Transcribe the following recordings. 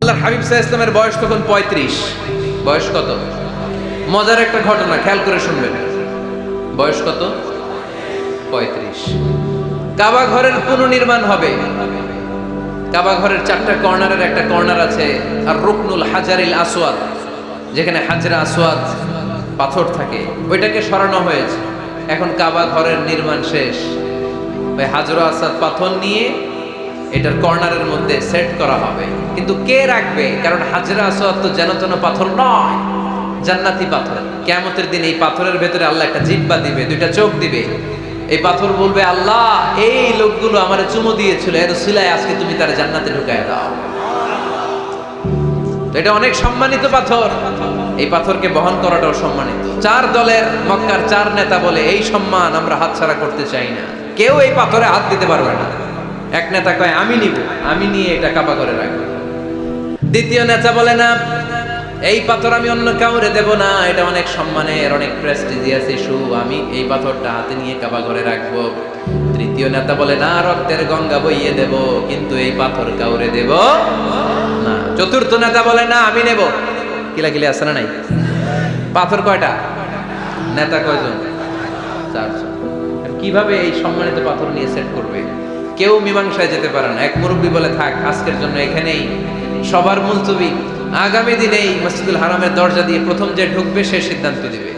আল্লাহর হাবিব সাল্লাল্লাহু আলাইহি ওয়াসাল্লামের বয়স তখন 35। বয়স কত? মজার একটা ঘটনা, খেয়াল করে শুনবেন। বয়স কত? 35। কাবা ঘরের পুনর্নির্মাণ হবে। কাবা ঘরের 4টা কর্নারের একটা কর্নার আছে আর রুকনুল হাজারিল আসওয়াদ, যেখানে হাজরা আসওয়াদ পাথর থাকে, ওইটাকে সরানো হয়েছে। এখন কাবা ঘরের নির্মাণ শেষ। ওই হাজরা আসওয়াদ পাথর নিয়ে এটার কর্নারের মধ্যে সেট করা হবে। কিন্তু কে রাখবে? কারণ হাজরা আসওয়াদ তো যেন তেন পাথর নয়, জান্নাতি পাথর। কিয়ামতের দিন এই পাথরের ভেতরে আল্লাহ একটা জিহ্বা দিবে, 2টা চোখ দিবে। এই পাথর বলবে, আল্লাহ এই লোকগুলো আমারে চুমু দিয়েছিল, এর উসিলায় আজকে তুমি তার জান্নাতে ঢুকায় দাও। তো এটা অনেক সম্মানিত পাথর, এই পাথরকে বহন করাটাও সম্মানিত। 4 দলের মক্কার 4 নেতা বলে, এই সম্মান আমরা হাতছাড়া করতে চাই না, কেউ এই পাথরে হাত দিতে পারবে না। এক নেতা কয়, আমি নিব, আমি নিয়ে এটা কাবা করে রাখবো। দ্বিতীয় নেতা বলে, না, এই পাথর আমি অন্য কাউরে দেব না, এটা অনেক সম্মানের, অনেক প্রেস্টিজিয়াস ইস্যু, আমি এই পাথরটা হাতে নিয়ে কাবা ঘরে রাখবো। তৃতীয় নেতা বলে, না, রক্তের গঙ্গা বইয়ে দেব, কিন্তু এই পাথর কাউরে দেব না। চতুর্থ নেতা বলে, না, আমি নেব। কিলাকিলি আছে না নাই? পাথর কয়টা? নেতা কয়জন? 4 জন। কিভাবে এই সম্মানিত পাথর নিয়ে সেট করবে? কেউ মীমাংসায় যেতে পারে না। এক মুরব্বী বলে, থাক, আজকের জন্য এখানেই সবার মুলতবি, আগামী দিনে এই মসজিদুল হারামের দরজা দিয়ে প্রথম যে ঢুকবে সে সিদ্ধান্ত দিবে।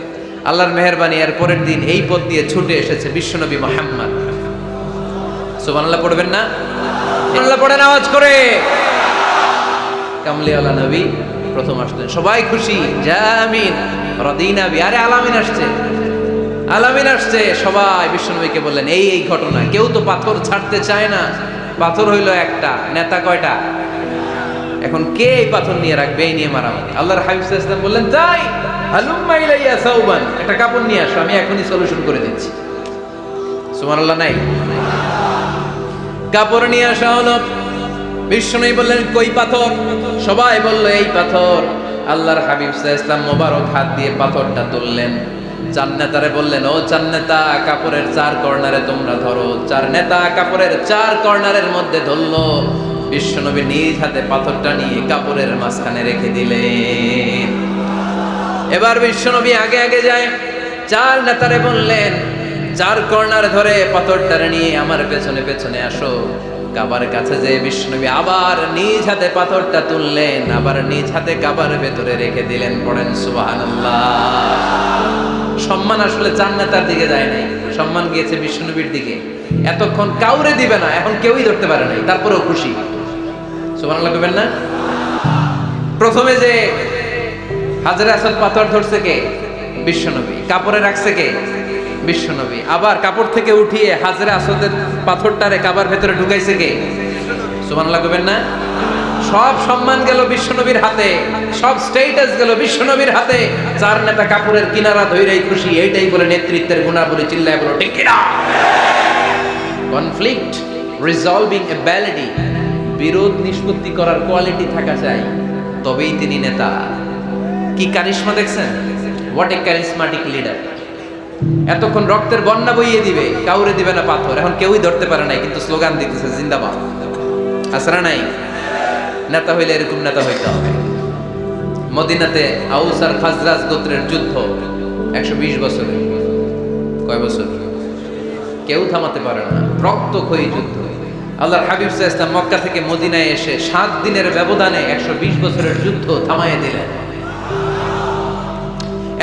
আল্লাহর মেহেরবানি, এর পরের দিন এই পথ দিয়ে ছুটে এসেছে বিশ্বনবী মুহাম্মদ। সুবহানাল্লাহ পড়বেন না? সুবহানাল্লাহ পড়েন আওয়াজ করে। কামলিওয়ালা নবী প্রথম আসলেন, সবাই খুশি, জামিন রাদিনা বি। আরে আলামিন আসছে, আলামিন আসছে। সবাই বিশ্বনবীকে বললেন, এই এই ঘটনা। কেউ তো পাথর ছাড়তে চায় না। পাথর হইল একটা, নেতা কয়টা? এখন কে এই পাথর নিয়ে রাখবে? এই নিয়ে মারামারি। আল্লাহর হাবিব সাল্লাল্লাহু আলাইহি ওয়াসাল্লাম বললেন, তাই হালুম্মা ইলাইয়া সাউবান, একটা কাপড় নিয়ে আসো, আমি এখনই সলিউশন করে দিচ্ছি। সুবহানাল্লাহ নাই? কাপড় নিয়ে আসা হলো। বিশ্বনবী বললেন, কই পাথর? সবাই বলল, এই পাথর। আল্লাহর হাবিব সাল্লাল্লাহু আলাইহি ওয়াসাল্লাম মোবারক হাত দিয়ে পাথরটা তুললেন। 4 নেতারে বললেন, ও 4 নেতা, কাপড়ের 4 কর্নারে তোমরা ধরো। 4 নেতা কাপড়ের 4 কর্নারের মধ্যে ধরলো। বিশ্বনবী নিজ হাতে পাথরটা নিয়ে কাপড়ের মাঝখানে রেখে দিলেন। এবার বিশ্বনবী আগে আগে যায়। 4 নেতারে বললেন, 4 কর্নার ধরে পাথরটা নিয়ে আমার পেছনে পেছনে আসো। কাবার কাছে যে বিশ্বনবী আবার নিজ হাতে পাথরটা তুললেন, আবার নিজ হাতে কাবার ভেতরে রেখে দিলেন। পড়েন সুবহানাল্লাহ। সম্মান আসলে 4 নেতার দিকে যায় নাই, সম্মান গিয়েছে বিশ্বনবীর দিকে। এতক্ষণ কাউরে দিবে না, এখন কেউই ধরতে পারে নাই, তারপরেও খুশি। সুবহানাল্লাহ কইবেন না? প্রথমে যে হাজরা আসওয়াদ পাথর ধরছে কে? বিশ্বনবী। কাপড়ে রাখছে কে? বিশ্বনবী। আবার কাপড় থেকে উঠিয়ে হাজরা আসওয়াদের পাথরটারে কাবার ভেতরে ঢুকাইছে কে? সুবহানাল্লাহ কইবেন না? সব সম্মান গেল বিশ্বনবীর হাতে, সব স্ট্যাটাস গেল বিশ্বনবীর হাতে। 4 নেতা কাপড়ের কিনারা ধইরাই খুশি। এইটাই বলে নেতৃত্বের গুণাবলী, চিল্লায় বলো ঠিক কিনা? কনফ্লিক্ট রিজলভিং অ্যাবিলিটি, বিরোধ নিষ্পত্তি করার কোয়ালিটি থাকা চাই, তবেই তিনি নেতা। কি কারিশমা দেখছেন? What a charismatic leader. এতক্ষণ রক্তের বন্যা বইয়ে দিবে, কাউরে দিবে না পাথর। এখন কেউই ধরতে পারে নাই, কিন্তু স্লোগান দিতেছে জিন্দাবাদ। আসরা নাই? নেতা হইলে এরকম নেতা হইতে হবে। মদিনাতে আউস আর খাজরাজ গোত্রের যুদ্ধ 120 বছরে। কয় বছর? কেউ থামাতে পারে না, রক্তক্ষয়ী যুদ্ধ। আল্লাহর হাবিব সাল্লাল্লাহু আলাইহি ওয়াসাল্লাম মক্কা থেকে মদিনায় এসে 7 দিনের ব্যবধানে 120 বছরের যুদ্ধ থামাইয়ে দিলেন।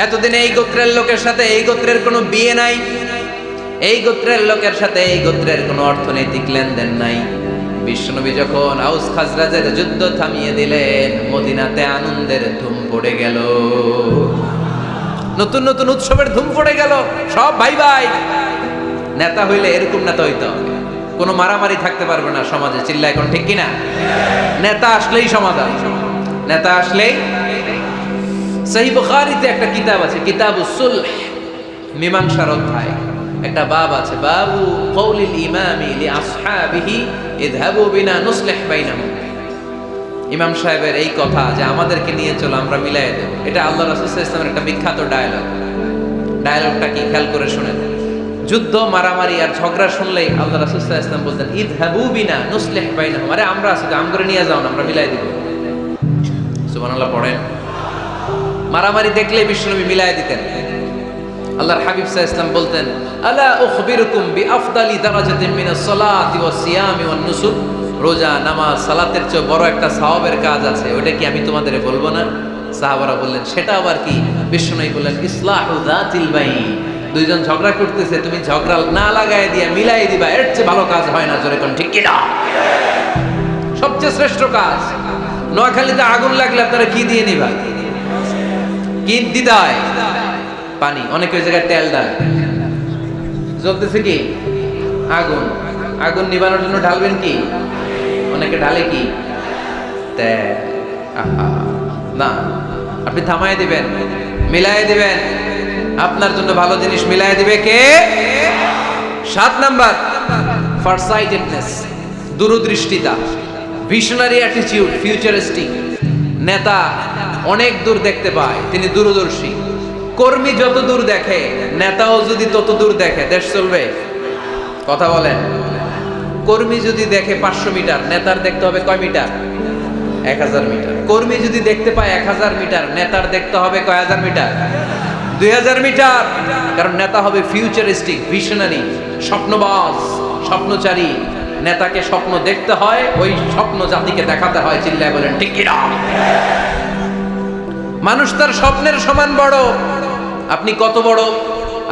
এতদিনে এই গোত্রের লোকের সাথে এই গোত্রের কোনো বিয়ে নাই, এই গোত্রের লোকের সাথে এই গোত্রের কোনো অর্থনৈতিক লেনদেন নাই। বিশ্বনবী যখন আউস খাজরাজের যুদ্ধ থামিয়ে দিলেন, মদিনাতে আনন্দের ধুম পড়ে গেল, নতুন নতুন উৎসবের ধুম পড়ে গেল। সব ভাই ভাই। নেতা হইলে এরকম নেতা হইতে হবে, কোনো মারামারি থাকতে পারবে না সমাজে। চিল্লা এখন ঠিক কিনা? নেতা আসলেই সমাধান, নেতা আসলেই। সহিহ বুখারীতে একটা কিতাব আছে, কিতাবুস সুলহ, মীমাংসার অধ্যায়। একটা বাব আছে, বাবু কওলিল ইমামি লি আসহাবিহি ইযহাবু বিনা নুসলিহ বাইনাহুম। ইমাম সাহেবের এই কথা যে আমাদেরকে নিয়ে চলো, আমরা মিলাই দেব, এটা আল্লাহ রাসূল সাল্লাল্লাহু আলাইহি ওয়াসাল্লামের একটা বিখ্যাত ডায়ালগ। ডায়ালগটা কি খেয়াল করে শুনেন। যুদ্ধ, মারামারি আর ঝগড়া শুনলেই আল্লাহ রাসূল সাল্লাল্লাহু আলাইহি ওয়াসাল্লাম বলতেন, ইযহাবু বিনা নুসলিহ বাইনাহুম। আরে আমরা আছি, আম করে নিয়ে যাও না, আমরা মিলাই দিব। সুবহানাল্লাহ পড়েন। মারামারি দেখলে বিশ্বনবী মিলাই দিতেন। আল্লাহর হাবিব সাল্লাল্লাহু আলাইহি ওয়াসাল্লাম বলতেন, আলা উখবিরুকুম বিআফদালি দারাজাতিন মিনাস সালাতি ওয়াস সিয়ামি ওয়ান নুসুক, রোজা, নামাজ, সালাতের চেয়ে বড় একটা সওয়াবের কাজ আছে, ওটা কি আমি তোমাদের বলবো না? সাহাবারা বললেন, সেটা আবার কি? বিশ্বনবী বললেন, ইসলাহু যাতিল বাইন, দুইজন ঝগড়া করতেছে, তুমি ঝগড়া না লাগায় দিয়ে মিলাই দিবা, এর চেয়ে ভালো কাজ হয় না। জোরে কোন ঠিক কি না? সবচেয়ে শ্রেষ্ঠ কাজ। নোয়াখালীতে আগুন লাগলে আপনারা কি দিয়ে নিবা? কি দিদায়? পানি। অনেকে ওই জায়গায় তেল ডাল। জ্বলতেছে কি? আগুন। আগুন নিবানোর জন্য ঢালবেন কি? অনেকে ঢালে কি? তেল। আহা, না, আপনি থামাই দিবেন, মিলাই দিবেন। আপনার জন্য ভালো জিনিস মিলাই দিবে কে? 7 নাম্বার, ফারসাইটেডনেস, দূরদৃষ্টিতা, ভিশনারি অ্যাটিটিউড, ফিউচারিস্টিক। নেতা অনেক দূর দেখতে পায়, তিনি দূরদর্শী। কর্মী যত দূর দেখে, নেতাও যদি তত দূর দেখে, দেশ চলবে? কথা বলেন। কর্মী যদি দেখে 500 মিটার, নেতার দেখতে হবে কয় মিটার? 1000 মিটার। কর্মী যদি দেখতে পায় 1000 মিটার, নেতার দেখতে হবে কয় হাজার মিটার? 2000 মিটার। কারণ নেতা হবে ফিউচারিস্টিক, ভিশনারি, স্বপ্নবাজ, স্বপ্নচারী। নেতাকে স্বপ্ন দেখতে হয়, ওই স্বপ্ন জাতিকে দেখাতে হয়। চিল্লায় বলেন ঠিক কি না? মানুষ তার স্বপ্নের সমান বড়। আপনি কত বড়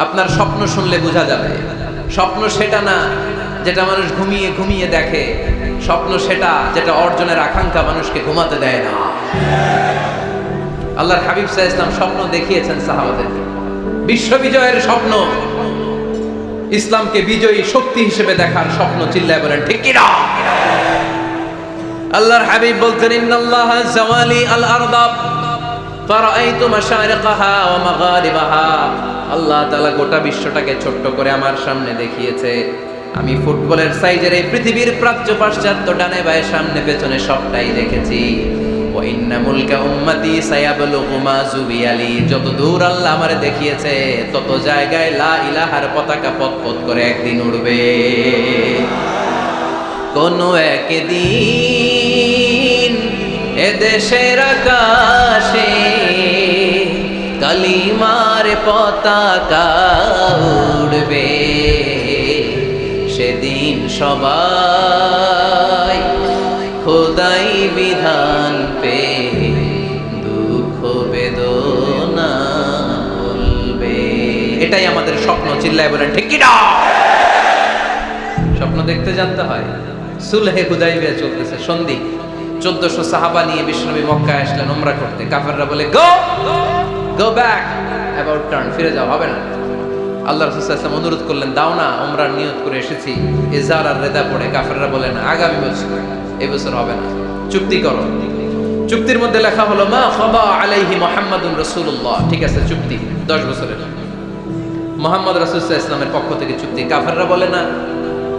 আপনার স্বপ্ন শুনলে বোঝা যাবে। স্বপ্ন সেটা না যেটা মানুষ ঘুমিয়ে ঘুমিয়ে দেখে, স্বপ্ন সেটা যেটা অর্জনের আকাঙ্ক্ষা মানুষকে ঘুমাতে দেয় না। আল্লাহর হাবিব সাল্লাল্লাহু আলাইহি ওয়াসাল্লাম স্বপ্ন দেখিয়েছেন সাহাবাদেরকে, বিশ্ব বিজয়ের স্বপ্ন, ইসলামকে বিজয়ী শক্তি হিসেবে দেখার স্বপ্ন। চিল্লায় বলেন ঠিক কি না? আল্লাহর হাবিব বলতেন, ইন্নাল্লাহা জাওয়ালি আল আরদা ফারাআইতু মাশারিকাহা ওয়া মাগারিবাহা। আল্লাহ তাআলা গোটা বিশ্বটাকে ছোট্ট করে আমার সামনে দেখিয়েছে। আমি ফুটবলের সাইজের এই পৃথিবীর প্রাচ্য পাশ্চাত্য, ডানে বায়ে সামনে পেছনে সবটাই দেখেছি। ওয়া ইন্না মুলকা উম্মতি সায়াবলুগু মা জুবিয়ালি। যত দূর আল্লাহ আমারে দেখিয়েছে, তত জায়গায় লা ইলাহার পতাকা পথ করে একদিন উড়বে। কোনো একদিন এদেশের আকাশে কালিমার পতাকা উড়বে। সেদিন সবাই খোদাই বিধান পে দুঃখ বেদনা ভুলবে। এটাই আমাদের স্বপ্ন। চিল্লায় বলেন ঠিক কি না? স্বপ্ন দেখতে জানতে হয়। সুলহে হুদাইবিয়া চলতেছে, সন্ধি। 1400 সাহাবা নিয়ে বিশ্বনবী মক্কায় আসলেন উমরা করতে। কাফেররা বলে, গো ব্যাক, অ্যাবাউট টার্ন, ফিরে যাও, হবে না। আল্লাহ রাসূল সাল্লাল্লাহু আলাইহি ওয়াসাল্লাম অনুরোধ করলেন, দাও না, উমরার নিয়ত করে এসেছি। ইজার আর রেদা পড়ে কাফেররা বলে, না, আগামী বছর, এই বছর হবে না, চুক্তি করো। চুক্তির মধ্যে লেখা হলো, মা খাবা আলাইহি মুহাম্মাদুর রাসূলুল্লাহ। ঠিক আছে, চুক্তি 10 বছরের, মুহাম্মদ রাসূল সাল্লাল্লাহু আলাইহি ওয়াসাল্লামের পক্ষ থেকে চুক্তি। কাফেররা বলে, না,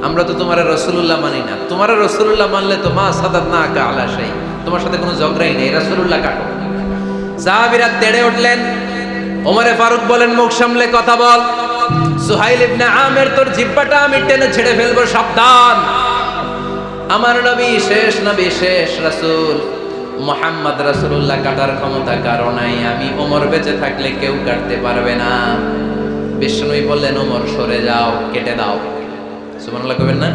আমরা তো তোমার রাসূলুল্লাহ মানি না। তোমার রাসূলুল্লাহ মানলে তো মা সাদাতনাকা আলা শাই, তোমার সাথে কোনো ঝগড়াই নেই, রাসূলুল্লাহ কাটো। সাহাবীরা তেড়ে উঠলেন। ওমরে ফারুক বলেন, মুখ সামলে কথা বল। সুহাইল ইবনে আমির, তোর জিহ্বাটা আমি টেনে ছেড়ে ফেলবো, সাবধান। আমার নবী শেষ নবী, শেষ রাসূল মুহাম্মদ রাসূলুল্লাহ কাটার ক্ষমতা কারো নাই। আমি ওমর বেঁচে থাকলে কেউ কাটতে পারবে না। বিশ্বনবী বললেন, ওমর সরে যাও, কেটে দাও। সুবহানাল্লাহ কইবেন না?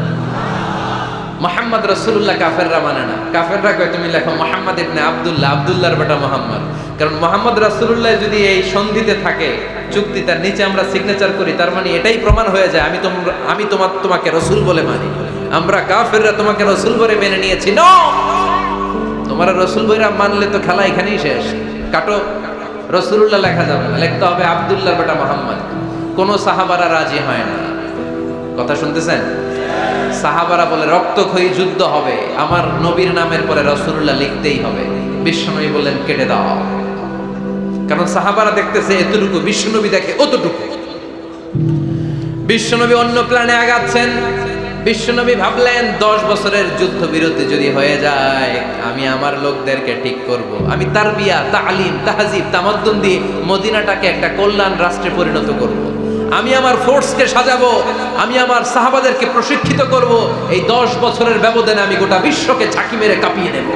মুহাম্মদ রাসূলুল্লাহ কাফেররা মানে না। কাফেররা কয়, তুমি লেখো মুহাম্মদ ইবনে আব্দুল্লাহ, আব্দুল্লাহর বেটা মুহাম্মদ। কারণ মুহাম্মদ রাসূলুল্লাহ যদি এই সন্ধিতে থাকে, চুক্তি, তার নিচে আমরা সিগনেচার করি, তার মানে এটাই প্রমাণ হয়ে যায় আমি তোমাকে রাসূল বলে মানি। আমরা কাফেররা তোমাকে রাসূল বলে মেনে নিয়েছি। নো, তোমার রাসূল বইরা মানলে তো খেলা এখানেই শেষ। কাটো, রাসূলুল্লাহ লেখা যাবে না, লিখতে হবে আব্দুল্লাহর বেটা মুহাম্মদ। কোন সাহাবারা রাজি হয় না। কথা শুনতেছেন? সাহাবারা বলে, রক্তক্ষয়ী যুদ্ধ হবে, আমার নবীর নামের পরে রাসূলুল্লাহ লিখতেই হবে। বিশ্বনবী বললেন, কেটে দাও। কারণ সাহাবারা দেখতেছে এতটুকু, বিশ্বনবী দেখে অতটুকু। বিশ্বনবী অন্য প্ল্যানে আগাচ্ছেন। বিশ্বনবী ভাবলেন, 10 বছরের যুদ্ধ বিরতি যদি হয়ে যায়, আমি আমার লোকদেরকে ঠিক করব। আমি তারবিয়া, তালিম, তাহজিব, তামাদ্দুন দিয়ে মদিনাটাকে একটা কল্যাণ রাষ্ট্রে পরিণত করব। আমি আমার ফোর্সকে সাজাবো, আমি আমার সাহাবাদেরকে প্রশিক্ষিত করব। এই 10 বছরের ব্যবধানে আমি গোটা বিশ্বকে ঝাঁকি মেরে কাঁপিয়ে দেব।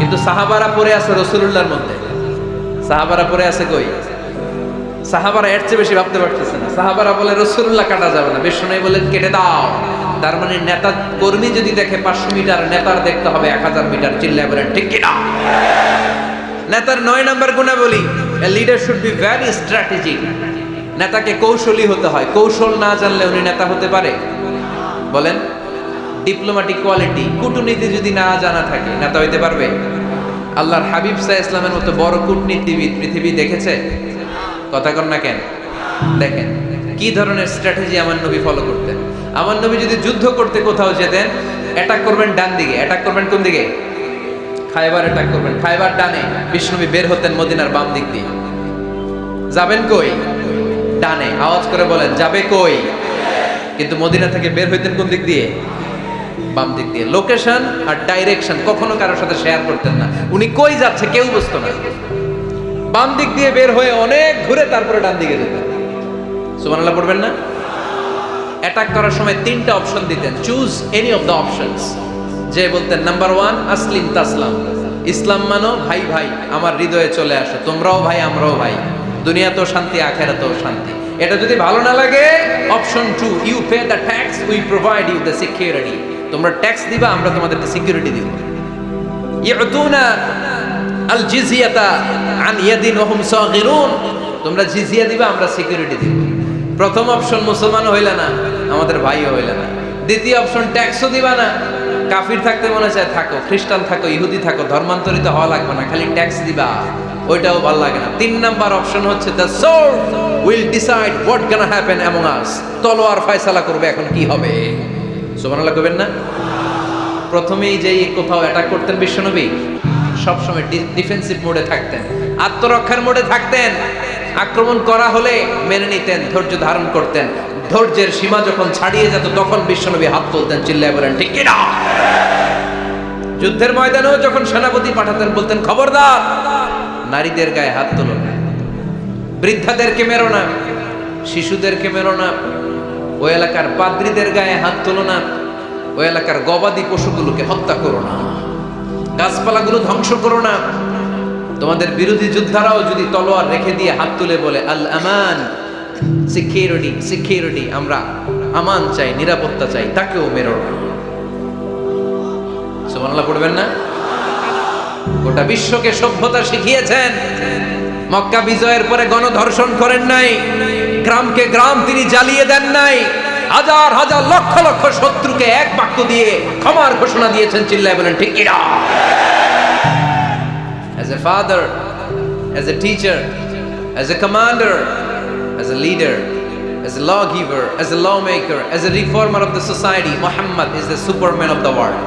কিন্তু সাহাবারা পড়ে আছে রাসূলুল্লাহর মধ্যে। সাহাবারা পড়ে আছে কই? সাহাবারা এর চেয়ে বেশি ভাবতে পারতেছে না। সাহাবারা বলে রাসূলুল্লাহ কাটা যাবে না, বিশ্বনবী বলেন কেটে দাও। তার মানে নেতা কর্মী যদি দেখে 500 মিটার, নেতার দেখতে হবে 1000 মিটার। চিল্লায় বলেন ঠিক কি না? নেতার 9 নাম্বার গুণাবলী, a leader should be very strategic. নেতাকে কৌশলী হতে হয়। কৌশল না জানলে উনি নেতা হতে পারে? বলেন। ডিপ্লোম্যাটিক কোয়ালিটি, কূটনীতি যদি না জানা থাকে নেতা হইতে পারবে? আল্লাহর হাবিব সাল্লাল্লাহু আলাইহি ওয়াসাল্লামের মতো বড় কূটনীতিবিদ পৃথিবী দেখেছে? কথা কন না কেন? দেখেন কি ধরনের স্ট্র্যাটেজি আমার নবী ফলো করতেন। আমার নবী যদি যুদ্ধ করতে কোথাও যেতেন, অ্যাটাক করবেন ডান দিকে, অ্যাটাক করবেন কোন দিকে? খায়বার অ্যাটাক করবেন, খায়বার ডানে। বিষ্ণবী বের হতেন মদিনার বাম দিক দিয়ে। যাবেন কই? ডানে। আওয়াজ করে বলেন যাবে কই? কিন্তু মদিনা থেকে বের হইতেন কোন দিক দিয়ে? বাম দিক দিয়ে। লোকেশন আর ডাইরেকশন কখনো কারোর সাথে শেয়ার করতেন না। উনি কই যাচ্ছে কেউ বুঝতো না। বাম দিক দিয়ে বের হয়ে অনেক ঘুরে তারপরে ডান দিকে যেতেন। সুবহানাল্লাহ পড়বেন না? অ্যাটাক করার সময় 3টা অপশন দিতেন, choose any of the options. যে বলতেন নাম্বার 1 আসলিম তাসলাম, ইসলাম মানো, ভাই ভাই আমার হৃদয়ে চলে আসো, তোমরাও ভাই আমরাও ভাই, দুনিয়াতেও শান্তি আখিরাতেও শান্তি। এটা যদি ভালো না লাগে, option 2 you pay the tax, we provide you the security. তোমরা ট্যাক্স দিবা, আমরা তোমাদেরকে সিকিউরিটি দিব। ইউতুনা আল জিজিয়াতা আন ইয়াদিন ওয়া হুম সাগিরুন, তোমরা জিজিয়া দিবা, আমরা সিকিউরিটি দিব। প্রথম অপশন মুসলমান হইলা না, আমাদের ভাইও হইলা না। দ্বিতীয় অপশন ট্যাক্সও দিবা না, কাফির থাকতে মনে চায় থাকো, খ্রিস্টান থাকো, ইহুদি থাকো, ধর্মান্তরিত হওয়া লাগবে না, খালি ট্যাক্স দিবা, ওইটাও ভালো লাগে না। 3 নাম্বার অপশন হচ্ছে the sword will decide what gonna happen among আস, তলোয়ার ফয়সালা করবে এখন কি হবে। সুবহানাল্লাহ কইবেন না? প্রথমেই যেই কোথাও অ্যাটাক করতেন বিশ্বনবী, সবসময় ডিফেন্সিভ মোডে থাকতেন, আত্মরক্ষার মোডে থাকতেন। আক্রমণ করা হলে মেনে নিতেন, ধৈর্য ধারণ করতেন। ধৈর্যের সীমা যখন ছাড়িয়ে যেত তখন বিশ্বনবী হাত তুলতেন, চিল্লায় বলেন ঠিক কি না? যুদ্ধের ময়দানেও যখন সেনাপতি পাঠাতেন বলতেন খবরদার নারীদের গায়ে হাত তোলো না, বৃদ্ধাদেরকে মেরো না, শিশুদেরকে মেরো না, ওই এলাকার পাদ্রীদের গায়ে হাত তোলো না, ওই এলাকার গবাদি পশুগুলোকে হত্যা করো না, গাছপালাগুলো ধ্বংস করো না। তোমাদের বিরোধী যোদ্ধারাও যদি তলোয়ার রেখে দিয়ে হাত তুলে বলে আল আমান, সিকিউরিটি সিকিউরিটি, আমরা আমান চাই, নিরাপত্তা চাই, তাকেও মেরো না। সুবহানাল্লাহ পড়বেন না? গোটা বিশ্বকে সভ্যতা শিখিয়েছেন। মক্কা বিজয়ের পরে গণধর্ষণ করেন নাই, গ্রামকে গ্রাম তিনি জ্বালিয়ে দেন নাই, হাজার হাজার লক্ষ লক্ষ শত্রুকে এক বাক্য দিয়ে ক্ষমার ঘোষণা দিয়েছেন, চিল্লায় বলেন ঠিক কি না? As a father, as a teacher, as a commander, as a leader, as a lawgiver, as a lawmaker, as a reformer of the society, Muhammad is the superman of the world.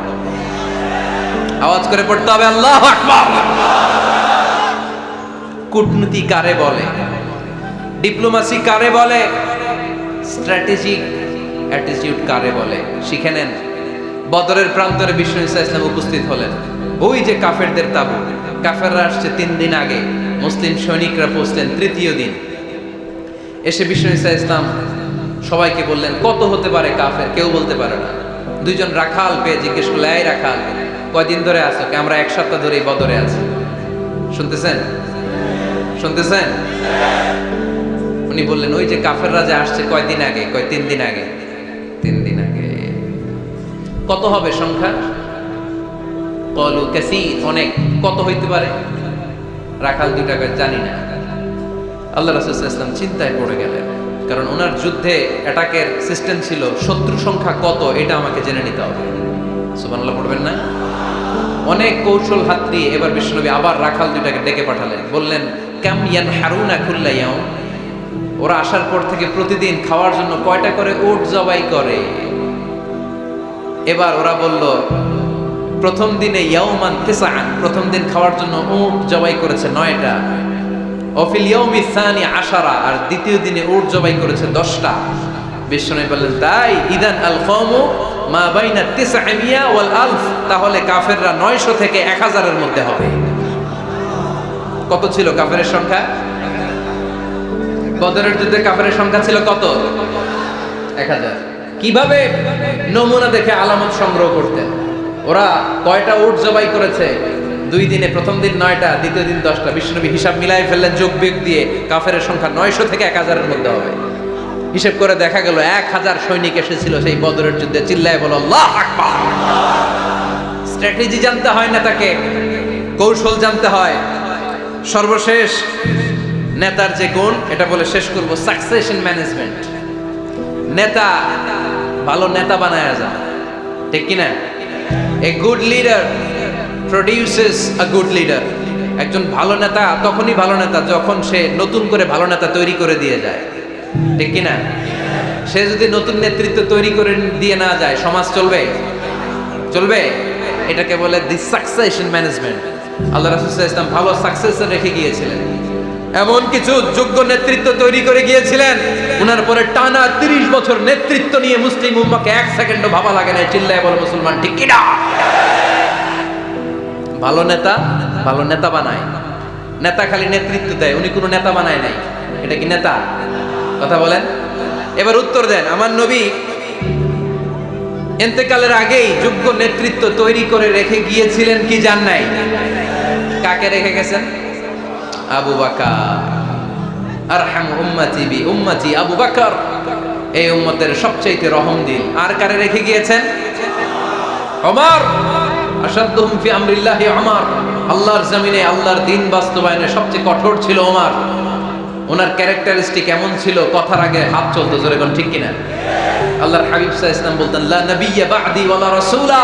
আওয়াজ করে পড়তে হবে আল্লাহু আকবার। কূটনীতি কারে বলে? Diplomacy কারে বলে? স্ট্র্যাটেজিক অ্যাটিটিউড কারে বলে? শিখে নেন। বদরের প্রান্তরে বিষ্ণু ঈসা ইসলাম উপস্থিত হলেন। ওই যে কাফেরদের তাবু, কাফেররা আসছে 3 দিন আগে, মুসলিম সৈনিকরা পৌঁছলেন 3য় দিন। এসে বিষ্ণু ঈসা ইসলাম সবাইকে বললেন কত হতে পারে কাফের, কেউ বলতে পারে না। 2 জন রাখাল পেয়ে জিজ্ঞেস করলে এই রাখাল কয়দিন ধরে আছো? আমরা 1 সপ্তাহ ধরে বদরে আছি। শুনতেছেন? শুনতেছেন? উনি বললেন ওই যে কাফেররা যে আসছে কয়দিন আগে? 3 দিন আগে। 3 দিন আগে। কত হবে সংখ্যা? কলু কাসীর, অনেক। কত হইতে পারে? রাখাল 2টা জানি না। আল্লাহ রাসূল সাল্লাল্লাহু আলাইহি ওয়াসাল্লাম চিন্তায় পড়ে গেলেন, কারণ ওনার যুদ্ধে অ্যাটাকের সিস্টেম ছিল শত্রু সংখ্যা কত এটা আমাকে জেনে নিতে হবে। সুবহানাল্লাহ পড়বেন না? অনেক কৌশল হাত দিয়ে এবার বিশ্বনবী আবার রাখাল 2টাকে ডেকে পাঠালেন, বললেন কাম ইয়ানহারুনা কুল্লা ইয়াউম, ওরা আসার পর থেকে প্রতিদিন খাওয়ার জন্য কয়টা করে উট জবাই করে? এবার ওরা বলল প্রথম দিনে ইয়াউমান তিসআন, প্রথম দিন খাওয়ার জন্য উট জবাই করেছে 9টা। অফিল ইয়াউমি সানি 10, আর দ্বিতীয় দিনে উট জবাই করেছে 10টা। বিশ্বনবী বললেন তাই ইদান আল কওমু মা বাইনা 900 ওয়াল আলফ, তাহলে কাফেররা 900 থেকে 1000 এর মধ্যে হবে। কত ছিল কাফেরের সংখ্যা? বদরের যুদ্ধে কাফেরের সংখ্যা ছিল কত? 1000। কিভাবে? নমুনা দেখে আলামত সংগ্রহ করতেন। ওরা কয়টা উট জবাই করেছে 2 দিনে প্রথম দিন 9টা, দ্বিতীয় দিন 10টা। বিশ্বনবী হিসাব মিলাই ফেললেন যোগ বিয়োগ দিয়ে, কাফেরের সংখ্যা 900 থেকে 1000-এর মধ্যে হবে। হিসেব করে দেখা গেল 1000 সৈনিক এসেছিল সেই বদরের যুদ্ধে। চিল্লায় বলো আল্লাহু আকবার। স্ট্র্যাটেজি জানতে হয় না, তাকে কৌশল জানতে হয়। সর্বশেষ নেতার যে গুণ, এটা বলে শেষ করব, সাকসেশন ম্যানেজমেন্ট। নেতা ভালো নেতা বানায়া যায়, ঠিক কিনা? A good leader produces a good leader. একজন ভালো নেতা তখনই ভালো নেতা যখন সে নতুন করে ভালো নেতা তৈরি করে দিয়ে যায়, ঠিক কিনা? সে যদি নতুন নেতৃত্ব তৈরি করে দিয়ে না যায়, সমাজ চলবে? চলবে? এটাকে বলে দি সাকসেশন ম্যানেজমেন্ট। আল্লাহ রাসূল সাল্লাল্লাহু আলাইহি ওয়াসাল্লাম ভালো সাকসেসর রেখে গিয়েছিলেন, এমন কিছু যোগ্য নেতৃত্ব তৈরি করে গিয়েছিলেন, উনার পরে টানা 30 বছর নেতৃত্ব নিয়ে মুসলিম উম্মাহকে 1 সেকেন্ডও ভাবা লাগে না। চিল্লায় বলো মুসলমান, ঠিক কিনা? ভালো নেতা বানায়। নেতা খালি নেতৃত্ব দেয়, উনি কোনো নেতা বানায় নাই। এটা কি নেতা? কথা বলেন। এবার উত্তর দেন। আমার নবী ইন্তেকালের আগেই যোগ্য নেতৃত্ব তৈরি করে রেখে গিয়েছিলেন কি জান নাই? কাকে রেখে গেছেন? আবু বকর। আরহামু উম্মতি বি উম্মতি আবু বকর, এই উম্মতের সবচেয়ে রহমদিল। আর কারে রেখে গিয়েছেন? ওমর। আশাদ্দুহুম ফি আমরিল্লাহি ওমর। আল্লাহর জমিনে আল্লাহর দ্বীন বাস্তবায়নে সবচেয়ে কঠোর ছিল ওমর। ওনার ক্যারেক্টারিস্টিক এমন ছিল, কথার আগে হাত চলতো, জোরে কোন ঠিক কিনা? আল্লাহর হাবিব সাল্লাল্লাহু আলাইহি ওয়াসাল্লাম বলতেন, লা নাবিয়্যা বা'দি ওয়ালা রাসূলা,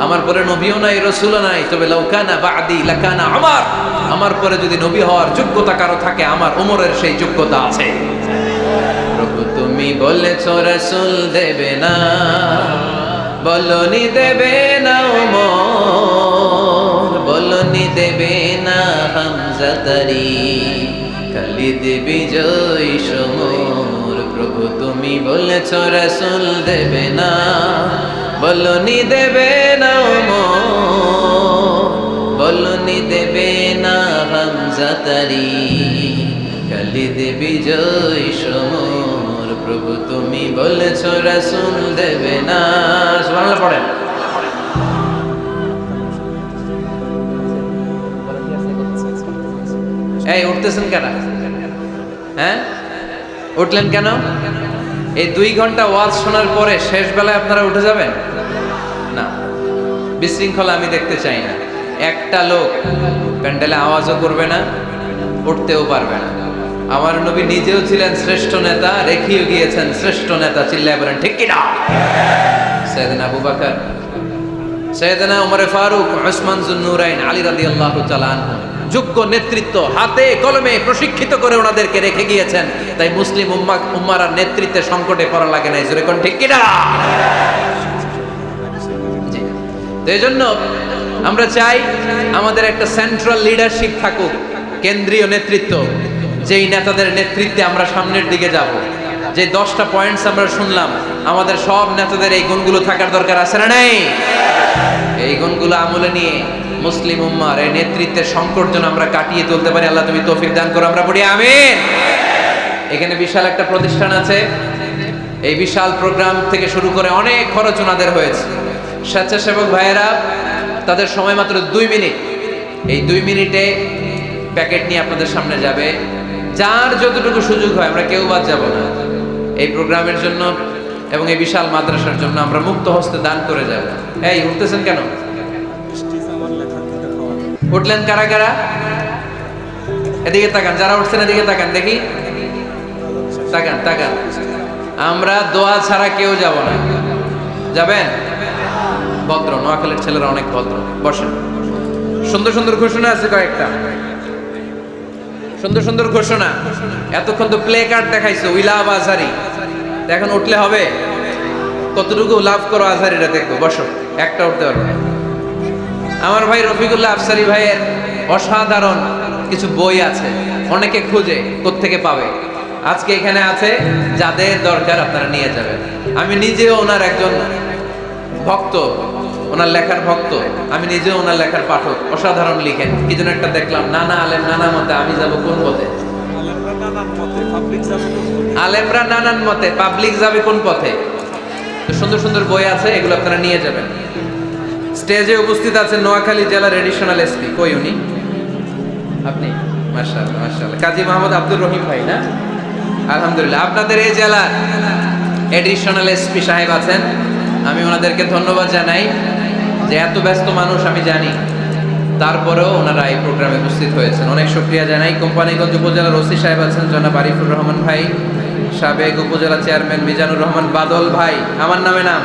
আমার পরে নবীও নাই রাসূলও নাই, তবে লাউ কানা বা'দি লাকানা ওমর, আমার পরে যদি নবী হওয়ার যোগ্যতা কারো থাকে, আমার ওমরের সেই যোগ্যতা আছে। প্রভু তুমি বলেছো রাসূল দেবে না, বলনি দেবে না ওমর, বলনি দেবে না হামজা তারি, খালিদ বিজয় সমর। প্রভু তুমি বলেছো রাসূল দেবে না, বলনি দেবে না ওমর, বলনি দেবে না হামজা তারি, খালিদ বিজয় সমর। প্রভু তুমি বলেছো রাসূল দেবে না। সুবহানাল্লাহ পড়েন। এই উঠতেছেন কেন? হ্যাঁ, উঠলেন কেন? এই 2 ঘন্টা ওয়াজ শোনার পরে শেষ বেলায় আপনারা উঠে যাবেন না? বিশৃঙ্খলা আমি দেখতে চাই না। একটা লোক প্যান্ডেলে আওয়াজও করবে না, উঠতেও পারবে না। আমার নবী নিজেও ছিলেন শ্রেষ্ঠ নেতা, রেখেও গিয়েছেন শ্রেষ্ঠ নেতা। চিল্লায় বলেন ঠিক কিনা? সাইয়েদনা আবু বকর, সাইয়েদনা ওমর ফারুক, উসমান যুন্নুরাইন, আলী রাদিয়াল্লাহু তাআলা আনহু যোগ্য নেতৃত্ব হাতে কলমে প্রশিক্ষিত করে ওনাদেরকে রেখে গিয়েছেন। তাই মুসলিম উম্মার নেতৃত্বের সংকটে পড়া লাগে নাই। জোরে কোন ঠিক কিনা? জি। তো এইজন্য আমরা চাই আমাদের একটা সেন্ট্রাল লিডারশিপ থাকুক, কেন্দ্রীয় নেতৃত্ব, যেই নেতাদের নেতৃত্বে আমরা সামনের দিকে যাব। যে 10টা পয়েন্টস আমরা শুনলাম, আমাদের সব নেতাদের এই গুণগুলো থাকার দরকার আছে না নাই? এই গুণগুলো আমলে নিয়ে মুসলিম উম্মার এই নেতৃত্বের সংকট যেন আমরা কাটিয়ে তুলতে পারি। আল্লাহ তুমি তৌফিক দান করো, আমরা পড়ি আমিন। এখানে বিশাল একটা প্রতিষ্ঠান আছে, এই বিশাল প্রোগ্রাম থেকে শুরু করে অনেক খরচ ওনাদের হয়েছে। স্বেচ্ছাসেবক ভাইয়েরা তাদের সময় মাত্র 2 মিনিট, এই 2 মিনিটে প্যাকেট নিয়ে আপনাদের সামনে যাবে। যার যতটুকু সুযোগ হয়, আমরা কেউ বাদ যাব না। এই প্রোগ্রামের জন্য এবং এই বিশাল মাদ্রাসার জন্য আমরা মুক্ত হস্তে দান করে যাব। এই উঠতেছেন কেন? উঠলেন কারা কারা? এদিকে তাকান, যারা উঠছেন এদিকে তাকান, দেখি তাকান তাকান। আমরা দোয়া ছাড়া কেউ যাব না। যাবেন? ভদ্র, নোয়াখালীর ছেলেরা অনেক ভদ্র। বসেন। সুন্দর সুন্দর ঘোষণা আছে কয়েকটা, সুন্দর সুন্দর ঘোষণা। এতক্ষণ তো প্লে কার্ড দেখাইছো, উই লাভ আজহারি। এখন উঠলে হবে? কতটুকু লাভ করো আজহারিরা দেখবো। বসো। একটা উঠতে পারবে না। আমার ভাই রফিকুল্লাহ আফসারি ভাইয়ের অসাধারণ কিছু বই আছে, অনেকে খুঁজে কোত্থেকে পাবে। আজকে এখানে আছে, যাদের দরকার আপনারা নিয়ে যাবেন। আমি নিজেও ওনার একজন ভক্ত, ওনার লেখার ভক্ত। আমি নিজেও ওনার লেখার পাঠক। অসাধারণ লিখেন। কি যেন একটা দেখলাম, নানা আলেম নানা মতে, আমি যাব কোন পথে? আলেমরা নানান মতে, পাবলিক যাবে কোন পথে? তো সুন্দর সুন্দর বই আছে, এগুলো আপনারা নিয়ে যাবেন। স্টেজে উপস্থিত আছেন নোয়াখালী জেলার এডিশনাল এসপি, কই উনি? আপনি? মাশাআল্লাহ মাশাআল্লাহ, কাজী মোহাম্মদ আব্দুর রহিম ভাই না? আলহামদুলিল্লাহ, আপনাদের এই জেলার এডিশনাল এসপি সাহেব আছেন। আমি ওনাদেরকে ধন্যবাদ জানাই যে এত ব্যস্ত মানুষ আমি জানি, তারপরেও ওনারা এই প্রোগ্রামে উপস্থিত হয়েছেন। অনেক শুকরিয়া জানাই। কোম্পানিগঞ্জ উপজেলার ওসি সাহেব আছেন জনাব আরিফুর রহমান ভাই, সাবেক উপজেলা চেয়ারম্যান মিজানুর রহমান বাদল ভাই, আমার নামে নাম